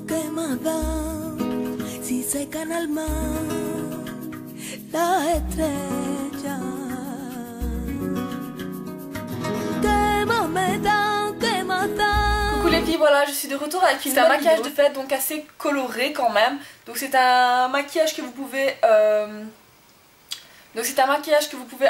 ¿Qué más da si secan al mar las estrellas? ¿Qué más me da? ¿Qué más da? Coucou les filles, voilà, je suis de retour avec un maquillage de fête, donc assez coloré quand même. Donc c'est un maquillage que vous pouvez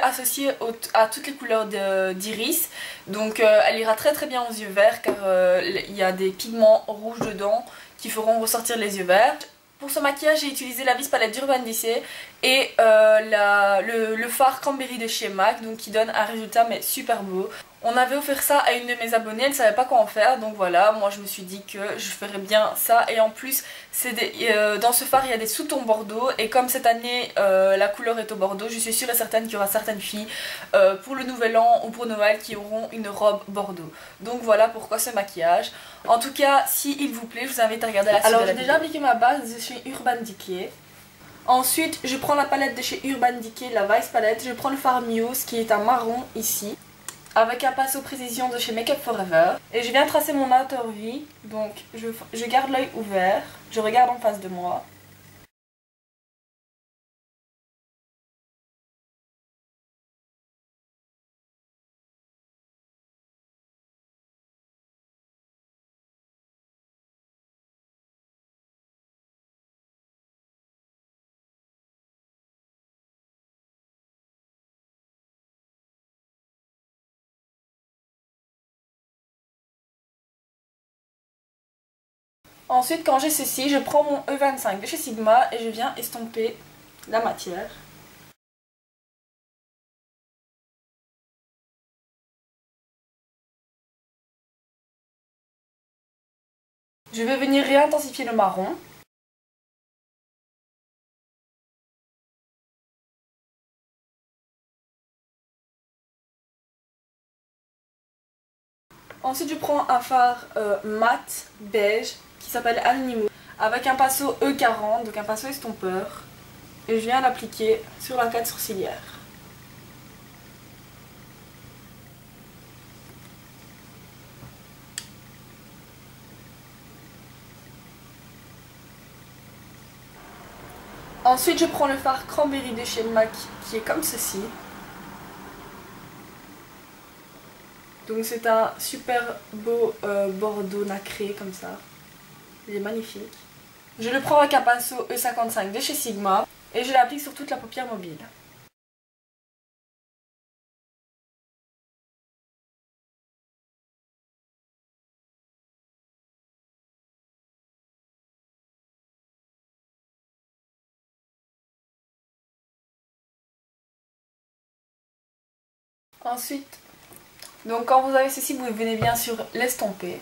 associer à toutes les couleurs d'iris. Donc elle ira très très bien aux yeux verts car il y a des pigments rouges dedans qui feront ressortir les yeux verts. Pour ce maquillage, j'ai utilisé la Vis Palette d'Urban Decay et le fard Cranberry de chez MAC, donc qui donne un résultat mais super beau. On avait offert ça à une de mes abonnées, elle ne savait pas quoi en faire, donc voilà, moi je me suis dit que je ferais bien ça. Et en plus, dans ce fard il y a des sous-tons bordeaux, et comme cette année la couleur est au bordeaux, je suis sûre et certaine qu'il y aura certaines filles pour le nouvel an ou pour Noël qui auront une robe bordeaux. Donc voilà pourquoi ce maquillage. En tout cas, s'il vous plaît, je vous invite à regarder la suite. Alors j'ai déjà appliqué ma base de chez Urban Decay. Ensuite, je prends la palette de chez Urban Decay, la Vice Palette, je prends le fard Muse qui est un marron ici, avec un pinceau précision de chez Make Up Forever. Et je viens tracer mon outer V, donc je garde l'œil ouvert, je regarde en face de moi. Ensuite, quand j'ai ceci, je prends mon E25 de chez Sigma et je viens estomper la matière. Je vais venir réintensifier le marron. Ensuite, je prends un fard mat beige qui s'appelle Anonymous avec un pinceau E40, donc un pinceau estompeur, et je viens l'appliquer sur la l'arcade sourcilière. Ensuite, je prends le fard Cranberry de chez MAC qui est comme ceci. Donc c'est un super beau bordeaux nacré comme ça. Il est magnifique. Je le prends avec un pinceau E55 de chez Sigma et je l'applique sur toute la paupière mobile. Ensuite, donc quand vous avez ceci, vous venez bien sûr l'estomper.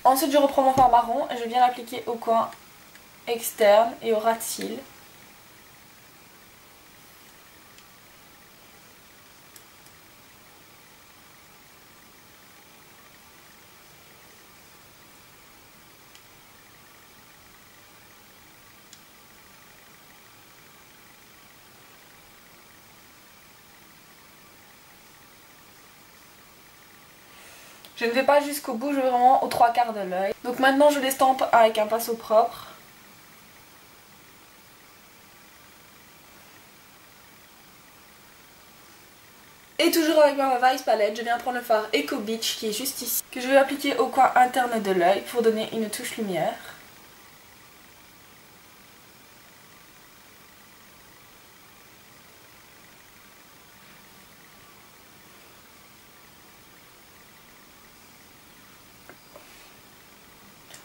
Ensuite, je reprends mon fard marron et je viens l'appliquer au coin externe et au ras de cils. Je ne vais pas jusqu'au bout, je vais vraiment aux 3/4 de l'œil. Donc maintenant je l'estompe avec un pinceau propre. Et toujours avec ma Vice Palette, je viens prendre le fard Eco Beach qui est juste ici, que je vais appliquer au coin interne de l'œil pour donner une touche lumière.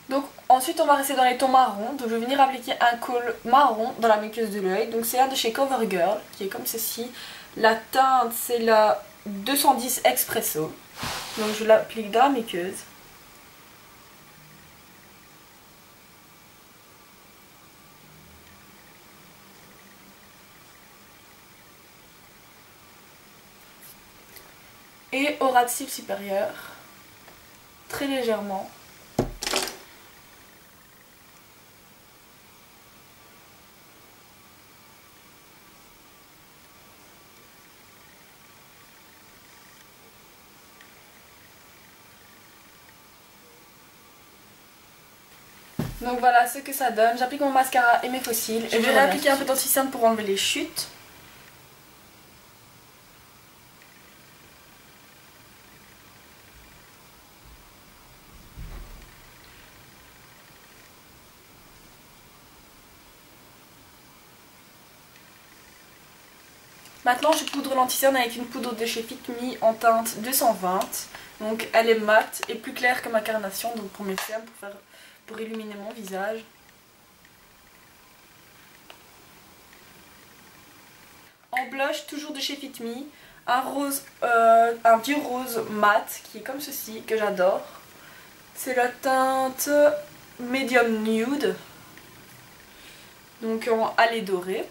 Donc ensuite on va rester dans les tons marrons, donc je vais venir appliquer un col marron dans la muqueuse de l'œil. Donc c'est un de chez CoverGirl qui est comme ceci. La teinte c'est la 210 Expresso. Donc je l'applique dans la muqueuse. et au ras de cils supérieur, très légèrement. Donc voilà ce que ça donne. J'applique mon mascara et mes faux cils. Je vais réappliquer un peu d'anti-cerne pour enlever les chutes. Maintenant je poudre l'anti-cerne avec une poudre de chez Fit Me en teinte 220. Donc elle est mate et plus claire que ma carnation, donc pour mes cernes, pour illuminer mon visage. En blush, toujours de chez Fit Me, un vieux rose mat qui est comme ceci, que j'adore. C'est la teinte Medium Nude, donc en allée dorée.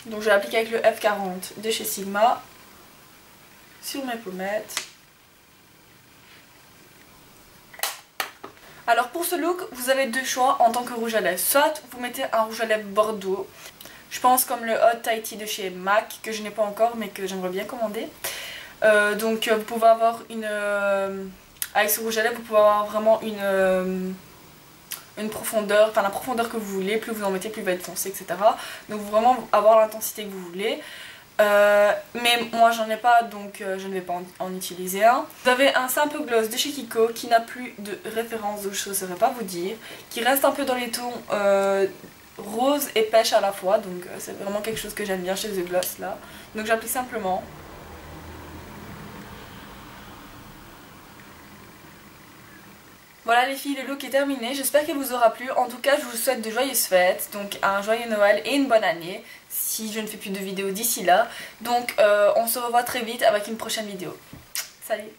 Donc je l'applique avec le F40 de chez Sigma sur mes pommettes. Alors pour ce look, vous avez deux choix en tant que rouge à lèvres. Soit vous mettez un rouge à lèvres bordeaux, je pense comme le Hot Tighty de chez MAC, que je n'ai pas encore mais que j'aimerais bien commander. Donc vous pouvez avoir avec ce rouge à lèvres, vous pouvez avoir vraiment une profondeur, enfin la profondeur que vous voulez, plus vous en mettez plus il va être foncé, etc. Donc vraiment avoir l'intensité que vous voulez. Mais moi j'en ai pas, donc je ne vais pas en utiliser un. Vous avez un simple gloss de chez Kiko qui n'a plus de référence, donc je ne saurais pas vous dire, qui reste un peu dans les tons rose et pêche à la fois, donc c'est vraiment quelque chose que j'aime bien chez The Gloss là. Donc j'applique simplement. Voilà les filles, le look est terminé, j'espère qu'il vous aura plu. En tout cas je vous souhaite de joyeuses fêtes, donc un joyeux Noël et une bonne année, si je ne fais plus de vidéos d'ici là. Donc on se revoit très vite avec une prochaine vidéo. Salut!